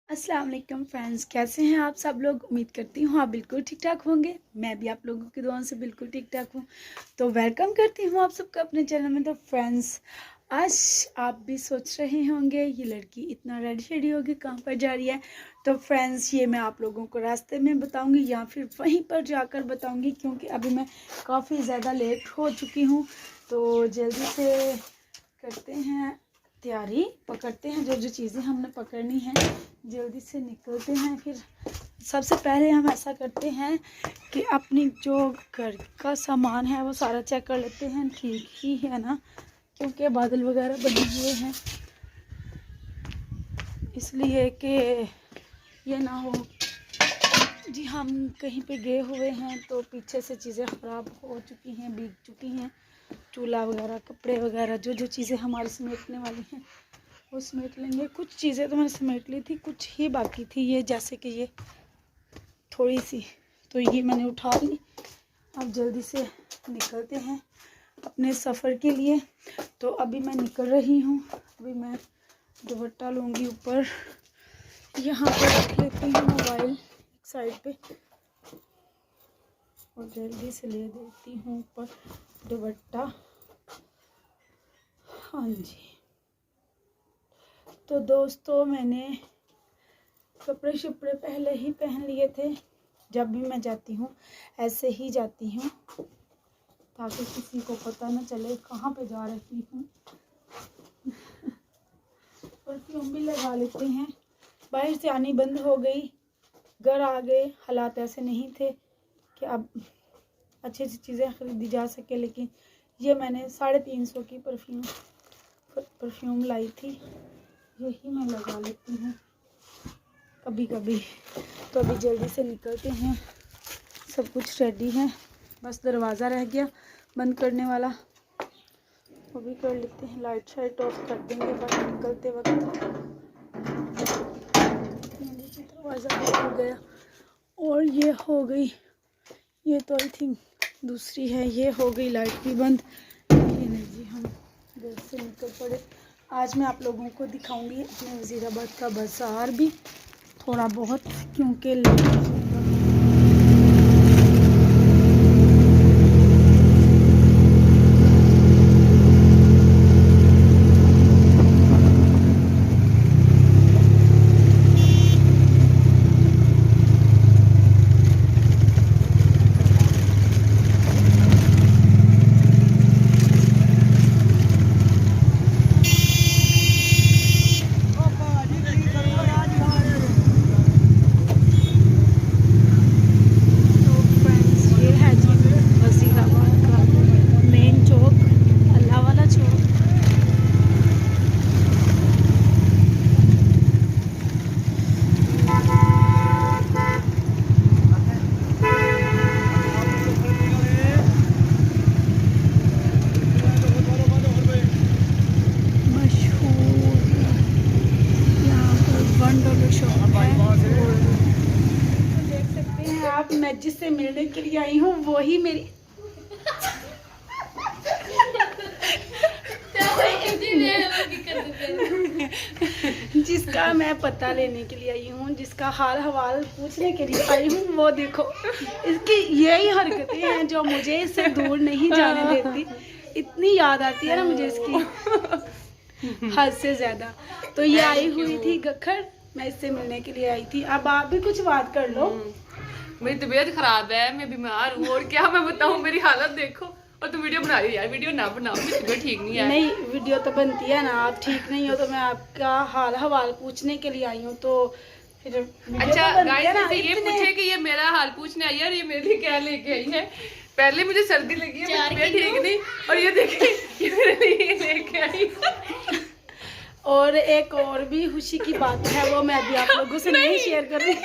अस्सलाम वालेकुम फ्रेंड्स, कैसे हैं आप सब लोग। उम्मीद करती हूँ आप बिल्कुल ठीक ठाक होंगे। मैं भी आप लोगों की दुआओं से बिल्कुल ठीक ठाक हूँ। तो वेलकम करती हूँ आप सबका अपने चैनल में। तो फ्रेंड्स, आज आप भी सोच रहे होंगे ये लड़की इतना रेडी शेडी होगी कहाँ पर जा रही है। तो फ्रेंड्स, ये मैं आप लोगों को रास्ते में बताऊँगी या फिर वहीं पर जाकर बताऊँगी, क्योंकि अभी मैं काफ़ी ज़्यादा लेट हो चुकी हूँ। तो जल्दी से करते हैं तैयारी, पकड़ते हैं जो जो चीज़ें हमने पकड़नी है, जल्दी से निकलते हैं। फिर सबसे पहले हम ऐसा करते हैं कि अपनी जो घर का सामान है वो सारा चेक कर लेते हैं, ठीक ही है ना, क्योंकि बादल वगैरह बने हुए हैं, इसलिए कि ये ना हो जी हम कहीं पे गए हुए हैं तो पीछे से चीज़ें ख़राब हो चुकी हैं, भीग चुकी हैं, चूल्हा वगैरह, कपड़े वगैरह, जो जो चीज़ें हमारे समेटने वाली हैं वो समेट लेंगे। कुछ चीज़ें तो मैंने समेट ली थी, कुछ ही बाकी थी, ये जैसे कि ये थोड़ी सी, तो ये मैंने उठा ली। अब जल्दी से निकलते हैं अपने सफ़र के लिए। तो अभी मैं निकल रही हूँ। अभी मैं दुपट्टा लूँगी ऊपर, यहाँ पर रख लेती हूँ मोबाइल एक साइड पे और जल्दी से ले देती हूँ ऊपर दुपट्टा। हाँ जी, तो दोस्तों मैंने कपड़े शपड़े पहले ही पहन लिए थे। जब भी मैं जाती हूँ ऐसे ही जाती हूँ, ताकि किसी को पता न चले कहाँ पे जा रही हूँ। परफ्यूम भी लगा लेते हैं। बाहर से आनी बंद हो गई, घर आ गए, हालात ऐसे नहीं थे कि अब अच्छी अच्छी चीज़ें खरीदी जा सके, लेकिन ये मैंने 350 की परफ्यूम लाई थी, यही मैं लगा लेती हूँ कभी कभी। तो अभी जल्दी से निकलते हैं, सब कुछ रेडी है, बस दरवाज़ा रह गया बंद करने वाला, वो भी कर लेते हैं। लाइट शाइट ऑफ कर देंगे बस निकलते वक्त। दरवाज़ा भी खुल गया और ये हो गई, ये तो आई थिंक दूसरी है, ये हो गई लाइट भी बंद। ये नहीं जी, हम घर से निकल पड़े। आज मैं आप लोगों को दिखाऊंगी अपने वज़ीराबाद का बाज़ार भी थोड़ा बहुत, क्योंकि मैं जिससे मिलने के लिए आई हूँ वही मेरी जिसका मैं पता लेने के लिए आई हूँ, जिसका हाल हवाल पूछने के लिए आई हूँ, वो देखो इसकी यही हरकतें हैं जो मुझे इससे दूर नहीं जाने देती। इतनी याद आती है ना मुझे इसकी, हद से ज्यादा। तो ये आई हुई थी गखर, मैं इससे मिलने के लिए आई थी। अब आप भी कुछ बात कर लो। मेरी तबीयत खराब है, मैं बीमार हूँ, और क्या मैं बताऊँ, मेरी हालत देखो। और तुम वीडियो बना रही हो यार, वीडियो ना बनाओ, मेरी तबीयत ठीक नहीं है। नहीं, वीडियो तो बनती है ना, आप ठीक नहीं हो तो मैं आपका हाल हवाल पूछने के लिए आई हूँ, तो फिर अच्छा गाइस, ये पूछे कि ये मेरा हाल पूछने आई है और ये मेरे लिए क्या लेके आई है। पहले मुझे सर्दी लगी है, मेरी तबीयत ठीक नहीं, और ये देखिए ये मेरे लिए लेके आई। और एक और भी खुशी की बात है, वो मैं भी आप लोगों से नहीं शेयर कर रही।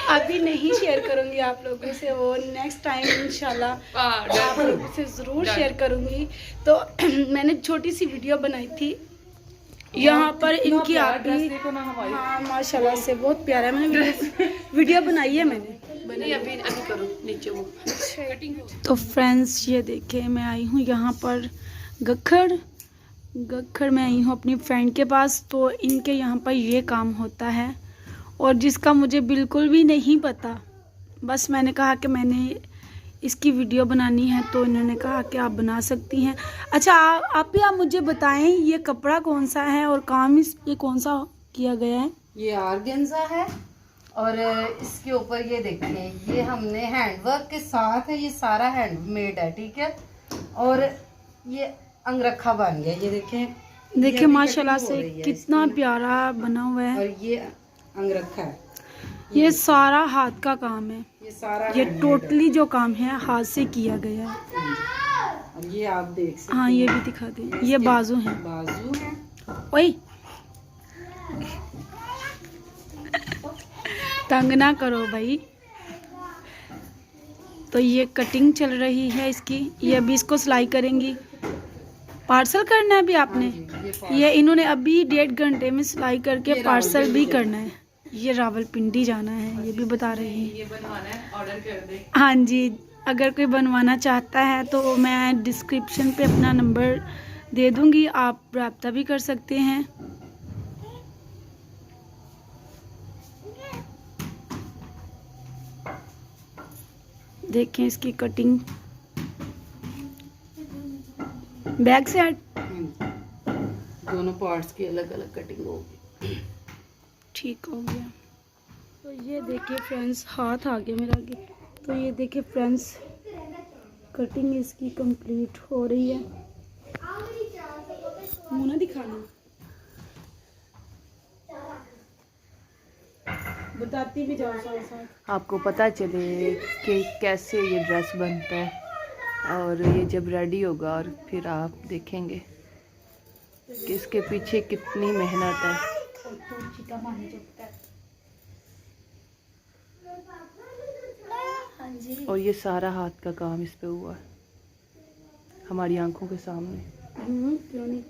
अभी नहीं शेयर करूंगी आप लोगों से, वो नेक्स्ट टाइम इंशाल्लाह आप लोगों से ज़रूर शेयर करूंगी। तो मैंने छोटी सी वीडियो बनाई थी यहाँ पर इनकी ड्रेस आपकी देखो ना हमारी। हाँ माशाल्लाह से बहुत प्यारा है। मैंने वीडियो बनाई है मैंने। बनी अभी करो नीचे वो कटिंग। तो फ्रेंड्स ये देखें, मैं आई हूँ यहाँ पर गखड़ में आई हूँ अपनी फ्रेंड के पास। तो इनके यहाँ पर ये काम होता है और जिसका मुझे बिल्कुल भी नहीं पता। बस मैंने कहा कि मैंने इसकी वीडियो बनानी है तो इन्होंने कहा कि आप बना सकती हैं। अच्छा आप मुझे बताएं ये कपड़ा कौन सा है और काम ये कौन सा किया गया है? ये ऑर्गेन्जा है और इसके ऊपर ये देखिए ये हमने हैंडवर्क के साथ है, ये सारा हैंडमेड है, ठीक है। और ये अंगरखा बन गया, ये देखिए माशाल्लाह से कितना प्यारा बना हुआ है। और ये अंगरखा है, ये सारा हाथ का काम है। ये सारा ये handmade टोटली जो काम है हाथ से किया गया है। है। और ये आप देख सकते हाँ ये भी दिखा दें, ये बाजू हैं। बाजू है। ओए तंग ना करो भाई। तो ये कटिंग चल रही है इसकी, ये अभी इसको सिलाई करेंगी। पार्सल करना है अभी आपने? ये इन्होंने अभी 1.5 घंटे में सिलाई करके पार्सल भी करना है। ये रावलपिंडी जाना है, ये भी बता रहे हैं। ये बनवाना है, ऑर्डर कर दे। हाँ जी, अगर कोई बनवाना चाहता है तो मैं डिस्क्रिप्शन पे अपना नंबर दे दूँगी, आप रब्ता भी कर सकते हैं। देखें इसकी कटिंग, बैक से दोनों पार्ट्स की अलग अलग कटिंग होगी। ठीक हो गया। तो ये देखिए फ्रेंड्स, हाथ आ गया मेरा आगे। तो ये देखिए फ्रेंड्स, कटिंग इसकी कंप्लीट हो रही है। मुँह ना दिखाना, बताती भी जाओ साथ साथ। आपको पता चले कि कैसे ये ड्रेस बनता है और ये जब रेडी होगा और फिर आप देखेंगे कि इसके पीछे कितनी मेहनत है। हाँ जी। और ये सारा हाथ का काम इस पे हुआ है हमारी आंखों के सामने। क्यों नहीं,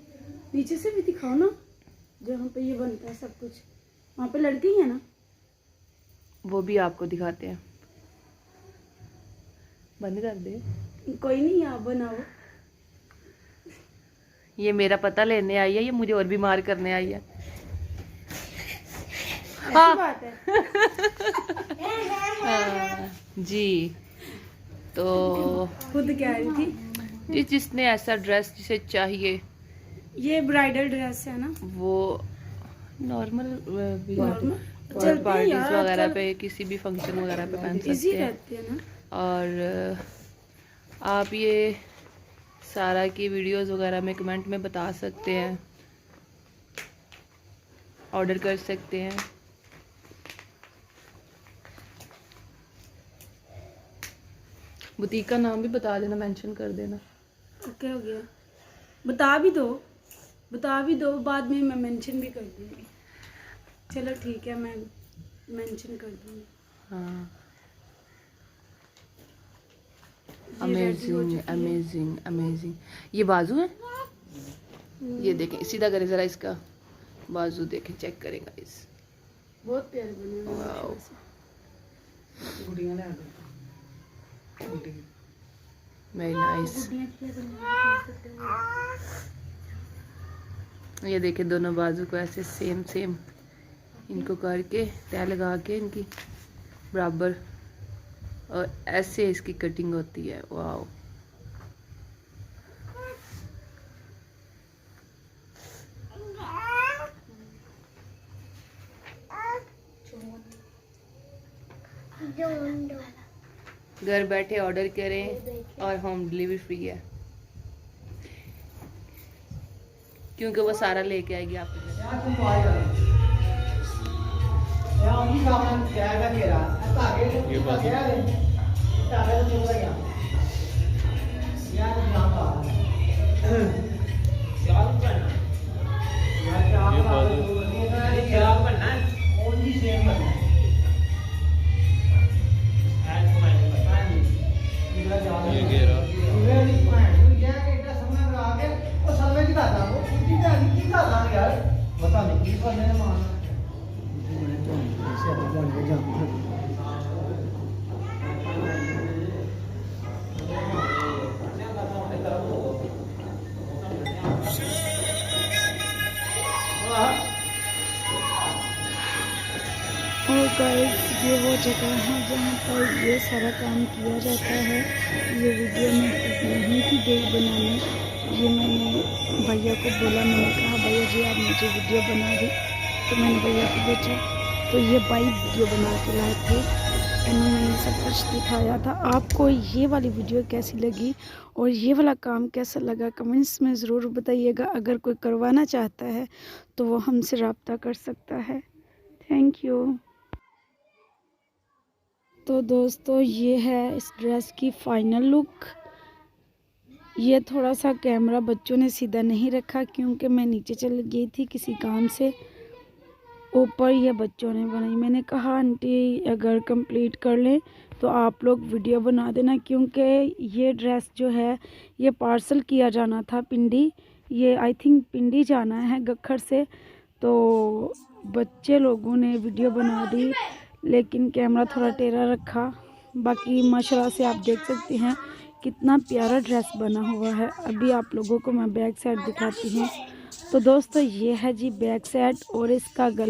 नीचे से भी दिखाओ ना जहाँ पे ये बनता है सब कुछ। वहाँ पे लड़की है ना, वो भी आपको दिखाते हैं। बंद कर दे। कोई नहीं आप बनाओ। ये मेरा पता लेने आई है, ये मुझे और बीमार करने आई है। ऐसी बात है। हाँ, जी। तो खुद कह रही थी जिसने ऐसा ड्रेस जिसे चाहिए, ये ब्राइडल ड्रेस है ना, वो नॉर्मल चलते हैं पार्टीज यार, वगैरह आजकल पे, किसी भी फंक्शन वगैरह पे पहन इजी सकते हैं। रहती है ना। और आप ये सारा की वीडियोस वगैरह में कमेंट में बता सकते हैं, ऑर्डर कर सकते हैं। बुटीक का नाम भी बता देना, मेंशन कर देना। ओके हो गया। बता भी दो, बाद में मैं मेंशन भी कर दूँगी। चलो ठीक है, मैं मेंशन कर दूँगी। हाँ, ये ready हो अमेजिंग चुकी है। Amazing amazing. ये बाजू है, ये देखें, सीधा करें ज़रा इसका बाजू देखें, चेक करेगा इस। बहुत प्यारे बने हुए हैं वाओ। Very nice. ये देखें, दोनों बाजू को ऐसे सेम सेम इनको करके तय लगा के इनकी बराबर, और ऐसे इसकी कटिंग होती है। वाओ, घर बैठे ऑर्डर करें और होम डिलीवरी फ्री है, क्योंकि वो सारा लेके आएगी आपके घर। गाइस ये वो जगह है जहाँ पर ये सारा काम किया जाता है। ये वीडियो में नहीं थी देख बनाने, ये मैंने भैया को बोला, मैंने कहा भैया जी आप मुझे वीडियो बना दी, तो मैंने भैया को भेजा, तो ये भाई वीडियो बना के लाए थे, उन्होंने सब कुछ दिखाया था। आपको ये वाली वीडियो कैसी लगी और ये वाला काम कैसा लगा कमेंट्स में ज़रूर बताइएगा। अगर कोई करवाना चाहता है तो वो हमसे रब्ता कर सकता है। Thank you. तो दोस्तों ये है इस ड्रेस की फाइनल लुक। ये थोड़ा सा कैमरा बच्चों ने सीधा नहीं रखा क्योंकि मैं नीचे चली गई थी किसी काम से, ऊपर ये बच्चों ने बनाई। मैंने कहा आंटी अगर कंप्लीट कर लें तो आप लोग वीडियो बना देना, क्योंकि ये ड्रेस जो है ये पार्सल किया जाना था पिंडी, ये आई थिंक पिंडी जाना है गखर से, तो बच्चे लोगों ने वीडियो बना दी लेकिन कैमरा थोड़ा टेढ़ा रखा। बाकी माशाल्लाह से आप देख सकते हैं कितना प्यारा ड्रेस बना हुआ है। अभी आप लोगों को मैं बैक साइड दिखाती हूँ। तो दोस्तों ये है जी बैक साइड और इसका गला।